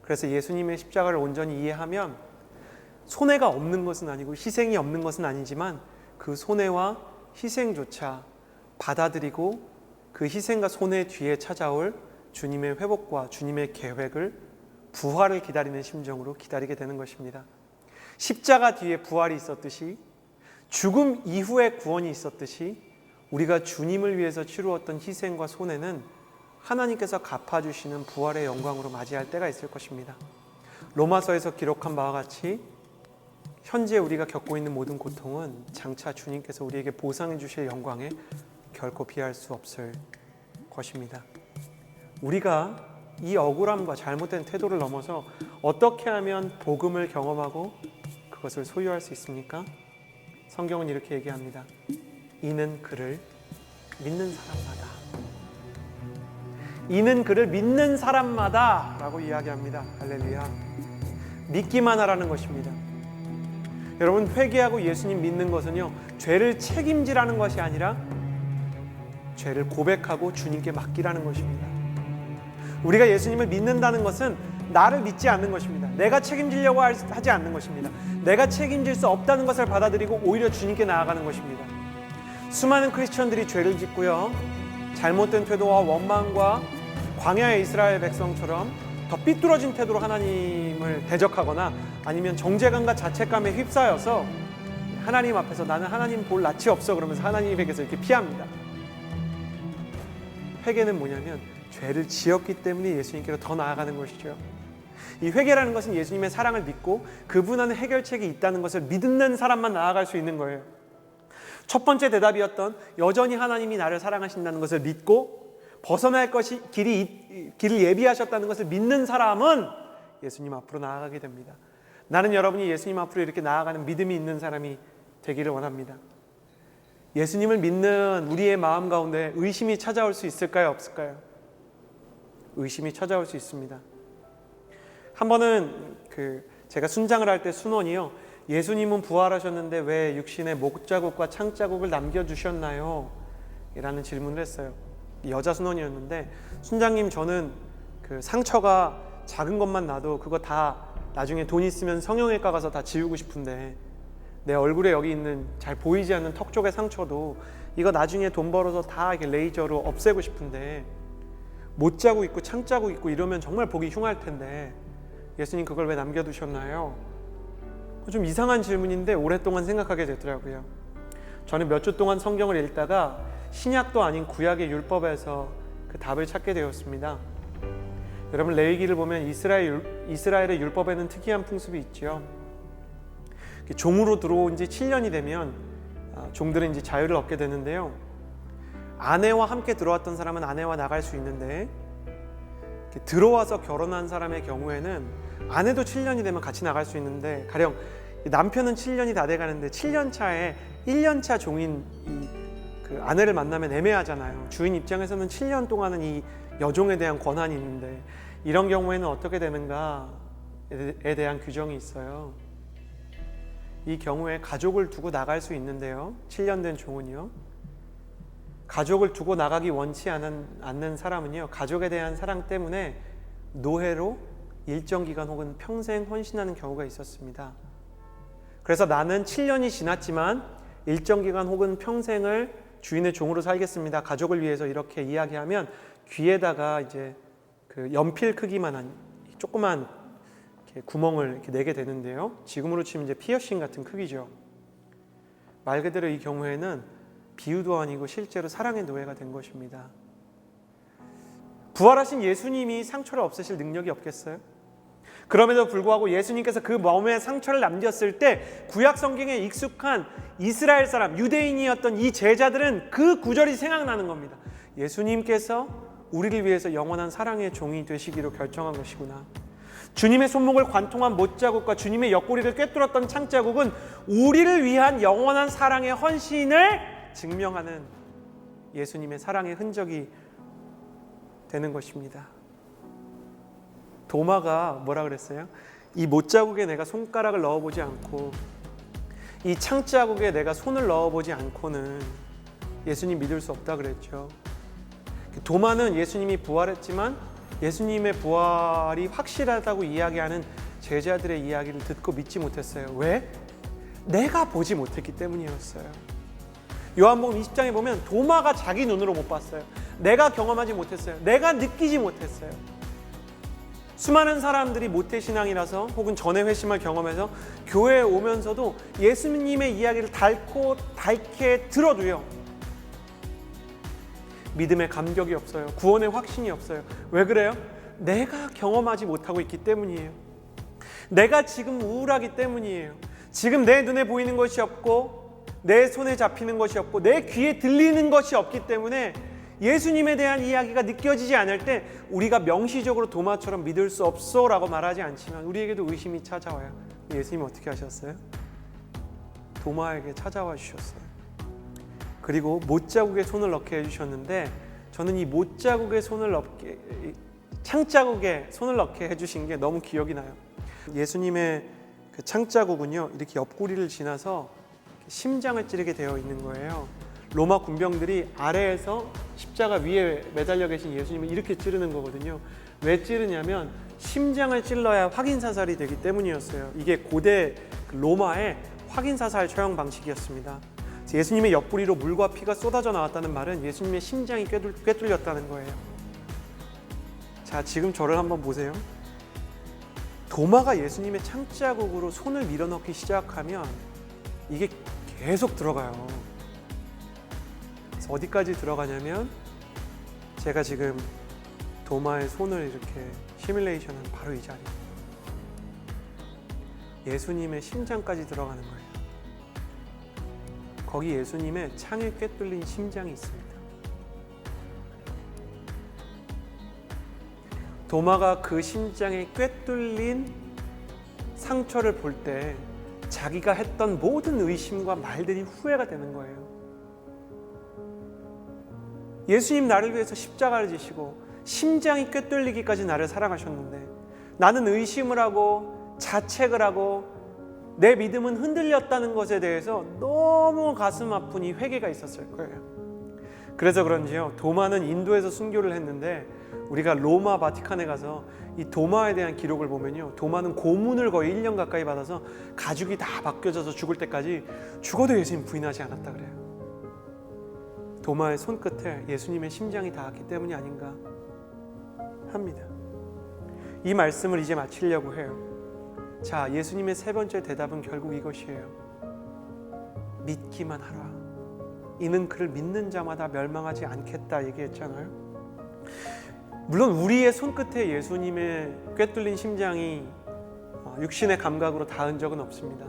그래서 예수님의 십자가를 온전히 이해하면 손해가 없는 것은 아니고 희생이 없는 것은 아니지만 그 손해와 희생조차 받아들이고 그 희생과 손해 뒤에 찾아올 주님의 회복과 주님의 계획을, 부활을 기다리는 심정으로 기다리게 되는 것입니다. 십자가 뒤에 부활이 있었듯이, 죽음 이후에 구원이 있었듯이, 우리가 주님을 위해서 치루었던 희생과 손해는 하나님께서 갚아주시는 부활의 영광으로 맞이할 때가 있을 것입니다. 로마서에서 기록한 바와 같이 현재 우리가 겪고 있는 모든 고통은 장차 주님께서 우리에게 보상해 주실 영광에 결코 비할 수 없을 것입니다. 우리가 이 억울함과 잘못된 태도를 넘어서 어떻게 하면 복음을 경험하고 그것을 소유할 수 있습니까? 성경은 이렇게 얘기합니다. 이는 그를 믿는 사람마다. 이는 그를 믿는 사람마다 라고 이야기합니다. 할렐루야. 믿기만 하라는 것입니다. 여러분, 회개하고 예수님 믿는 것은요, 죄를 책임지라는 것이 아니라 죄를 고백하고 주님께 맡기라는 것입니다. 우리가 예수님을 믿는다는 것은 나를 믿지 않는 것입니다. 내가 책임지려고 하지 않는 것입니다. 내가 책임질 수 없다는 것을 받아들이고 오히려 주님께 나아가는 것입니다. 수많은 크리스천들이 죄를 짓고요, 잘못된 태도와 원망과 광야의 이스라엘 백성처럼 더 삐뚤어진 태도로 하나님을 대적하거나 아니면 정죄감과 자책감에 휩싸여서 하나님 앞에서 나는 하나님 볼 낯이 없어 그러면서 하나님에게서 이렇게 피합니다. 회개는 뭐냐면 죄를 지었기 때문에 예수님께로 더 나아가는 것이죠. 이 회개라는 것은 예수님의 사랑을 믿고 그분 안에 해결책이 있다는 것을 믿는 사람만 나아갈 수 있는 거예요. 첫 번째 대답이었던 여전히 하나님이 나를 사랑하신다는 것을 믿고 벗어날 것이 길을 예비하셨다는 것을 믿는 사람은 예수님 앞으로 나아가게 됩니다. 나는 여러분이 예수님 앞으로 이렇게 나아가는 믿음이 있는 사람이 되기를 원합니다. 예수님을 믿는 우리의 마음 가운데 의심이 찾아올 수 있을까요? 없을까요? 의심이 찾아올 수 있습니다. 한 번은 제가 순장을 할 때 순원이요, 예수님은 부활하셨는데 왜 육신의 목자국과 창자국을 남겨주셨나요? 라는 질문을 했어요. 여자 순원이었는데, 순장님 저는 상처가 작은 것만 나도 그거 다 나중에 돈 있으면 성형외과 가서 다 지우고 싶은데, 내 얼굴에 여기 있는 잘 보이지 않는 턱 쪽의 상처도 이거 나중에 돈 벌어서 다 이렇게 레이저로 없애고 싶은데 못자국 있고 창자국 있고 이러면 정말 보기 흉할 텐데 예수님 그걸 왜 남겨두셨나요? 좀 이상한 질문인데 오랫동안 생각하게 되더라고요. 저는 몇 주 동안 성경을 읽다가 신약도 아닌 구약의 율법에서 그 답을 찾게 되었습니다. 여러분, 레위기를 보면 이스라엘의 율법에는 특이한 풍습이 있죠. 종으로 들어온 지 7년이 되면 종들은 이제 자유를 얻게 되는데요, 아내와 함께 들어왔던 사람은 아내와 나갈 수 있는데 들어와서 결혼한 사람의 경우에는 아내도 7년이 되면 같이 나갈 수 있는데, 가령 남편은 7년이 다 돼가는데 7년 차에 1년 차 종인 그 아내를 만나면 애매하잖아요. 주인 입장에서는 7년 동안은 이 여종에 대한 권한이 있는데 이런 경우에는 어떻게 되는가에 대한 규정이 있어요. 이 경우에 가족을 두고 나갈 수 있는데요, 7년 된 종은요, 가족을 두고 나가기 원치 않는 사람은요, 가족에 대한 사랑 때문에 노예로 일정 기간 혹은 평생 헌신하는 경우가 있었습니다. 그래서 나는 7년이 지났지만 일정 기간 혹은 평생을 주인의 종으로 살겠습니다, 가족을 위해서, 이렇게 이야기하면 귀에다가 이제 그 연필 크기만한 조그만 이렇게 구멍을 이렇게 내게 되는데요, 지금으로 치면 이제 피어싱 같은 크기죠. 말 그대로 이 경우에는 비유도 아니고 실제로 사랑의 노예가 된 것입니다. 부활하신 예수님이 상처를 없애실 능력이 없겠어요? 그럼에도 불구하고 예수님께서 그 몸에 상처를 남겼을 때 구약 성경에 익숙한 이스라엘 사람, 유대인이었던 이 제자들은 그 구절이 생각나는 겁니다. 예수님께서 우리를 위해서 영원한 사랑의 종이 되시기로 결정한 것이구나. 주님의 손목을 관통한 못자국과 주님의 옆구리를 꿰뚫었던 창자국은 우리를 위한 영원한 사랑의 헌신을 증명하는 예수님의 사랑의 흔적이 되는 것입니다. 도마가 뭐라 그랬어요? 이 못자국에 내가 손가락을 넣어보지 않고 이 창자국에 내가 손을 넣어보지 않고는 예수님 믿을 수 없다 그랬죠. 도마는 예수님이 부활했지만 예수님의 부활이 확실하다고 이야기하는 제자들의 이야기를 듣고 믿지 못했어요. 왜? 내가 보지 못했기 때문이었어요. 요한복음 20장에 보면 도마가 자기 눈으로 못 봤어요. 내가 경험하지 못했어요. 내가 느끼지 못했어요. 수많은 사람들이 모태신앙이라서 혹은 전의 회심을 경험해서 교회에 오면서도 예수님의 이야기를 닳게 들어도요, 믿음의 감격이 없어요. 구원의 확신이 없어요. 왜 그래요? 내가 경험하지 못하고 있기 때문이에요. 내가 지금 우울하기 때문이에요. 지금 내 눈에 보이는 것이 없고 내 손에 잡히는 것이 없고 내 귀에 들리는 것이 없기 때문에 예수님에 대한 이야기가 느껴지지 않을 때 우리가 명시적으로 도마처럼 믿을 수 없어 라고 말하지 않지만 우리에게도 의심이 찾아와요. 예수님이 어떻게 하셨어요? 도마에게 찾아와 주셨어요. 그리고 못자국에 손을 넣게 해주셨는데, 저는 이 못자국에 손을 넣게, 창자국에 손을 넣게 해주신 게 너무 기억이 나요. 예수님의 그 창자국은요, 이렇게 옆구리를 지나서 심장을 찌르게 되어 있는 거예요. 로마 군병들이 아래에서 십자가 위에 매달려 계신 예수님을 이렇게 찌르는 거거든요. 왜 찌르냐면 심장을 찔러야 확인 사살이 되기 때문이었어요. 이게 고대 로마의 확인 사살 처형 방식이었습니다. 예수님의 옆구리로 물과 피가 쏟아져 나왔다는 말은 예수님의 심장이 꿰뚫렸다는 거예요. 자, 지금 저를 한번 보세요. 도마가 예수님의 창자국으로 손을 밀어넣기 시작하면 이게 계속 들어가요. 그래서 어디까지 들어가냐면 제가 지금 도마의 손을 이렇게 시뮬레이션한 바로 이 자리, 예수님의 심장까지 들어가는 거예요. 거기 예수님의 창에 꿰뚫린 심장이 있습니다. 도마가 그 심장에 꿰뚫린 상처를 볼 때 자기가 했던 모든 의심과 말들이 후회가 되는 거예요. 예수님 나를 위해서 십자가를 지시고 심장이 꿰뚫리기까지 나를 사랑하셨는데 나는 의심을 하고 자책을 하고 내 믿음은 흔들렸다는 것에 대해서 너무 가슴 아픈 이 회개가 있었을 거예요. 그래서 그런지요, 도마는 인도에서 순교를 했는데 우리가 로마 바티칸에 가서 이 도마에 대한 기록을 보면요, 도마는 고문을 거의 1년 가까이 받아서 가죽이 다 벗겨져서 죽을 때까지 죽어도 예수님 부인하지 않았다 그래요. 도마의 손끝에 예수님의 심장이 닿았기 때문이 아닌가 합니다. 이 말씀을 이제 마치려고 해요. 자, 예수님의 세 번째 대답은 결국 이것이에요. 믿기만 하라. 이는 그를 믿는 자마다 멸망하지 않겠다 얘기했잖아요. 물론 우리의 손끝에 예수님의 꿰뚫린 심장이 육신의 감각으로 닿은 적은 없습니다.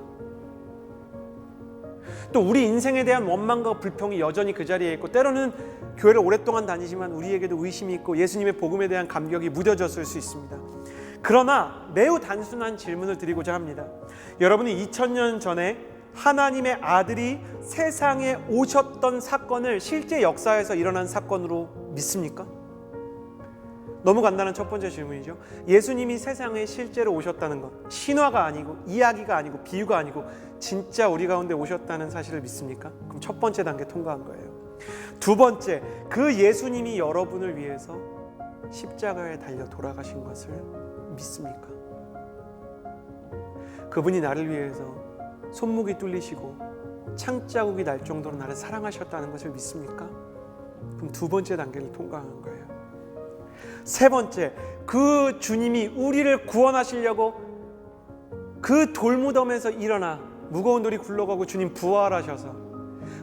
또 우리 인생에 대한 원망과 불평이 여전히 그 자리에 있고, 때로는 교회를 오랫동안 다니지만 우리에게도 의심이 있고 예수님의 복음에 대한 감격이 무뎌졌을 수 있습니다. 그러나 매우 단순한 질문을 드리고자 합니다. 여러분이 2000년 전에 하나님의 아들이 세상에 오셨던 사건을 실제 역사에서 일어난 사건으로 믿습니까? 너무 간단한 첫 번째 질문이죠. 예수님이 세상에 실제로 오셨다는 것, 신화가 아니고 이야기가 아니고 비유가 아니고 진짜 우리 가운데 오셨다는 사실을 믿습니까? 그럼 첫 번째 단계 통과한 거예요. 두 번째, 그 예수님이 여러분을 위해서 십자가에 달려 돌아가신 것을 믿습니까? 그분이 나를 위해서 손목이 뚫리시고 창자국이 날 정도로 나를 사랑하셨다는 것을 믿습니까? 그럼 두 번째 단계를 통과한 거예요. 세 번째, 그 주님이 우리를 구원하시려고 그 돌무덤에서 일어나 무거운 돌이 굴러가고 주님 부활하셔서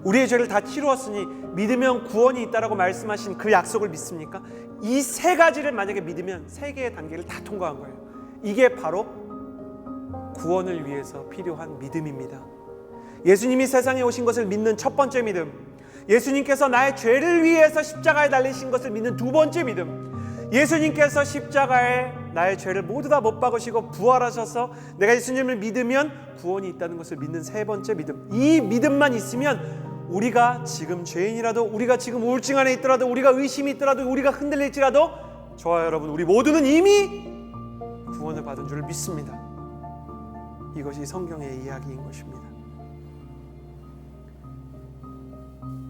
우리의 죄를 다 치루었으니 믿으면 구원이 있다라고 말씀하신 그 약속을 믿습니까? 이 세 가지를 만약에 믿으면 세 개의 단계를 다 통과한 거예요. 이게 바로 구원을 위해서 필요한 믿음입니다. 예수님이 세상에 오신 것을 믿는 첫 번째 믿음, 예수님께서 나의 죄를 위해서 십자가에 달리신 것을 믿는 두 번째 믿음, 예수님께서 십자가에 나의 죄를 모두 다 못 박으시고 부활하셔서 내가 예수님을 믿으면 구원이 있다는 것을 믿는 세 번째 믿음. 이 믿음만 있으면 우리가 지금 죄인이라도, 우리가 지금 우울증 안에 있더라도, 우리가 의심이 있더라도, 우리가 흔들릴지라도 저와 여러분, 우리 모두는 이미 구원을 받은 줄을 믿습니다. 이것이 성경의 이야기인 것입니다.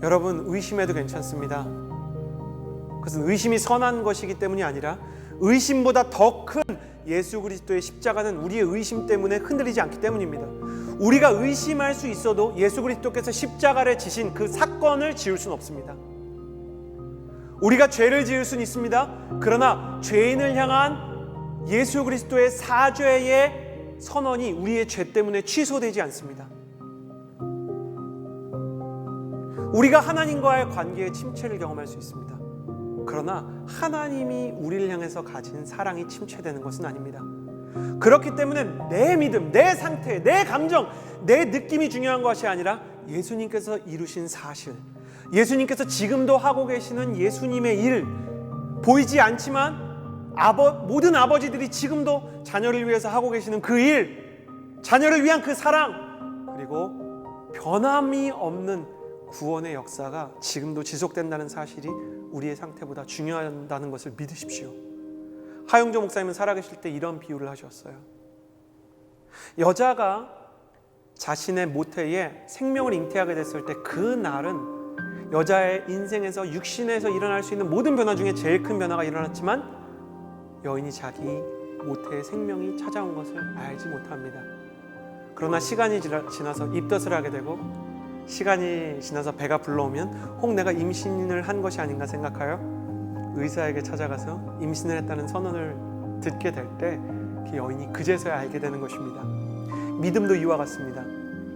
여러분, 의심해도 괜찮습니다. 그것은 의심이 선한 것이기 때문이 아니라 의심보다 더 큰 예수 그리스도의 십자가는 우리의 의심 때문에 흔들리지 않기 때문입니다. 우리가 의심할 수 있어도 예수 그리스도께서 십자가를 지신 그 사건을 지울 수는 없습니다. 우리가 죄를 지을 수는 있습니다. 그러나 죄인을 향한 예수 그리스도의 사죄의 선언이 우리의 죄 때문에 취소되지 않습니다. 우리가 하나님과의 관계에 침체를 경험할 수 있습니다. 그러나 하나님이 우리를 향해서 가진 사랑이 침체되는 것은 아닙니다. 그렇기 때문에 내 믿음, 내 상태, 내 감정, 내 느낌이 중요한 것이 아니라 예수님께서 이루신 사실, 예수님께서 지금도 하고 계시는 예수님의 일, 보이지 않지만 모든 아버지들이 지금도 자녀를 위해서 하고 계시는 그 일, 자녀를 위한 그 사랑, 그리고 변함이 없는 구원의 역사가 지금도 지속된다는 사실이 우리의 상태보다 중요하다는 것을 믿으십시오. 하용조 목사님은 살아계실 때 이런 비유를 하셨어요. 여자가 자신의 모태에 생명을 잉태하게 됐을 때 그 날은 여자의 인생에서 육신에서 일어날 수 있는 모든 변화 중에 제일 큰 변화가 일어났지만 여인이 자기 모태의 생명이 찾아온 것을 알지 못합니다. 그러나 시간이 지나서 입덧을 하게 되고 시간이 지나서 배가 불러오면 혹 내가 임신을 한 것이 아닌가 생각하여 의사에게 찾아가서 임신을 했다는 선언을 듣게 될 때 그 여인이 그제서야 알게 되는 것입니다. 믿음도 이와 같습니다.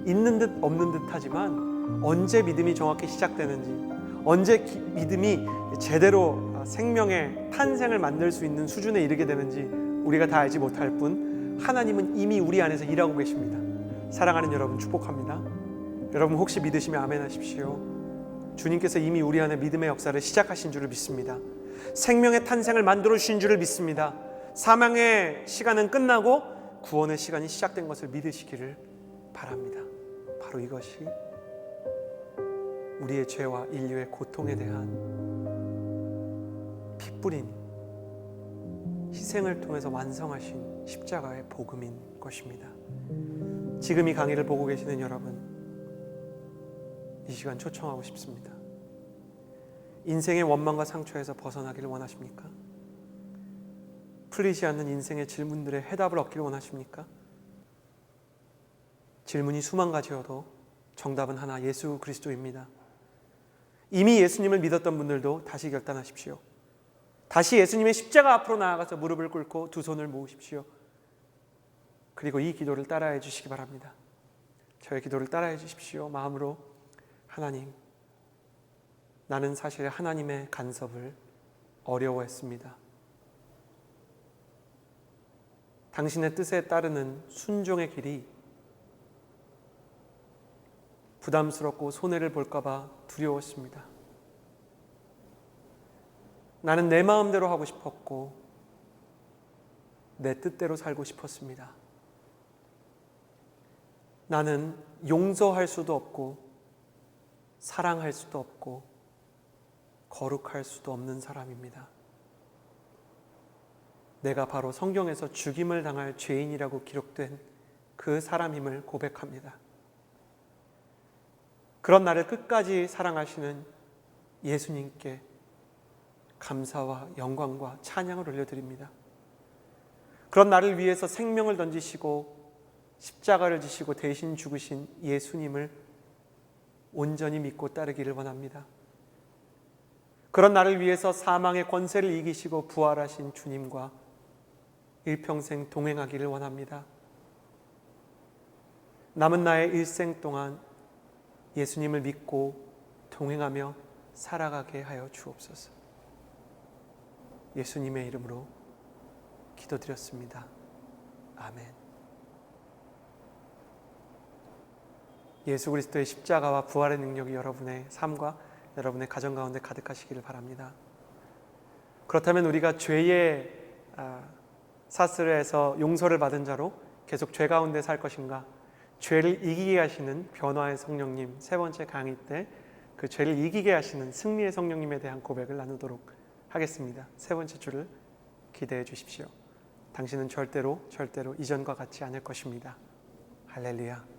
있는 듯 없는 듯 하지만 언제 믿음이 정확히 시작되는지, 언제 믿음이 제대로 생명의 탄생을 만들 수 있는 수준에 이르게 되는지 우리가 다 알지 못할 뿐 하나님은 이미 우리 안에서 일하고 계십니다. 사랑하는 여러분, 축복합니다. 여러분 혹시 믿으시면 아멘 하십시오. 주님께서 이미 우리 안에 믿음의 역사를 시작하신 줄을 믿습니다. 생명의 탄생을 만들어 주신 줄을 믿습니다. 사망의 시간은 끝나고 구원의 시간이 시작된 것을 믿으시기를 바랍니다. 바로 이것이 우리의 죄와 인류의 고통에 대한 피 뿌린 희생을 통해서 완성하신 십자가의 복음인 것입니다. 지금 이 강의를 보고 계시는 여러분, 이 시간 초청하고 싶습니다. 인생의 원망과 상처에서 벗어나기를 원하십니까? 풀리지 않는 인생의 질문들의 해답을 얻기를 원하십니까? 질문이 수만 가지여도 정답은 하나, 예수 그리스도입니다. 이미 예수님을 믿었던 분들도 다시 결단하십시오. 다시 예수님의 십자가 앞으로 나아가서 무릎을 꿇고 두 손을 모으십시오. 그리고 이 기도를 따라해 주시기 바랍니다. 저의 기도를 따라해 주십시오. 마음으로, 하나님, 나는 사실 하나님의 간섭을 어려워했습니다. 당신의 뜻에 따르는 순종의 길이 부담스럽고 손해를 볼까 봐 두려웠습니다. 나는 내 마음대로 하고 싶었고 내 뜻대로 살고 싶었습니다. 나는 용서할 수도 없고 사랑할 수도 없고 거룩할 수도 없는 사람입니다. 내가 바로 성경에서 죽임을 당할 죄인이라고 기록된 그 사람임을 고백합니다. 그런 나를 끝까지 사랑하시는 예수님께 감사와 영광과 찬양을 올려드립니다. 그런 나를 위해서 생명을 던지시고 십자가를 지시고 대신 죽으신 예수님을 온전히 믿고 따르기를 원합니다. 그런 나를 위해서 사망의 권세를 이기시고 부활하신 주님과 일평생 동행하기를 원합니다. 남은 나의 일생 동안 예수님을 믿고 동행하며 살아가게 하여 주옵소서. 예수님의 이름으로 기도드렸습니다. 아멘. 예수 그리스도의 십자가와 부활의 능력이 여러분의 삶과 여러분의 가정 가운데 가득하시기를 바랍니다. 그렇다면 우리가 죄의 사슬에서 용서를 받은 자로 계속 죄 가운데 살 것인가? 죄를 이기게 하시는 변화의 성령님, 세 번째 강의 때 그 죄를 이기게 하시는 승리의 성령님에 대한 고백을 나누도록 하겠습니다. 세 번째 주를 기대해 주십시오. 당신은 절대로 이전과 같지 않을 것입니다. 할렐루야.